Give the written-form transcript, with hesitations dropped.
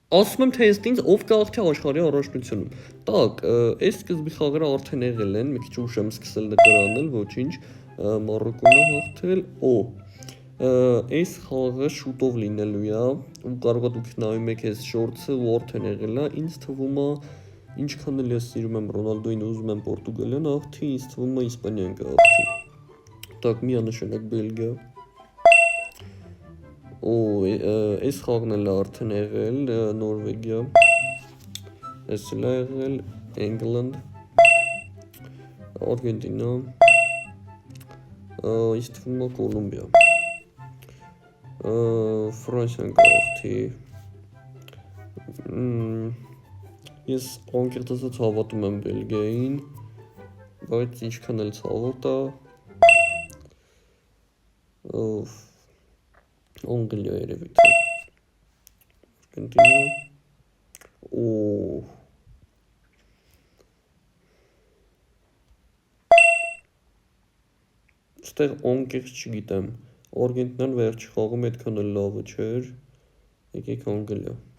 Ասում եմ, թե ես ինձ ով կաղթի աշխարհի առաջնությունում։ Так, այս սկզբի խաղերը արդեն եղել են, մի քիչ ուշ եմ սկսել նկարանել, ոչինչ, Մարոկոնը հաղթել, այս խաղը շուտով լինելու է, ու կարող է դուք նայում եք այս շորցը ու արդեն եղել է, ինձ թվում է, ինչքան էլ ես սիրում եմ Ռոնալդոին ու ուզում եմ Պորտուգալիան հաղթի, ինձ թվում է Իսպանիան կհաղթի։ Так, միանշանակ Բելգիա։ Այս խաղն էլ արդեն եղել, Նորվեգիա, այս էլ եղել, Էնգլանդ, Արգենտինա, ինձ թվում է Կոլումբիա, Ֆրանսիան կհաղթի, ես անկեղծ ասած հավատում եմ Բելգիային, բայց ինչքան էլ ցավոտ է, Անգլիա երևի թե, Արգենտինա, Ստեղ անկեղծ չգիտեմ, Արգենտինան վերջի խաղում այդքան էլ լավը չէր, եկեք Անգլիա։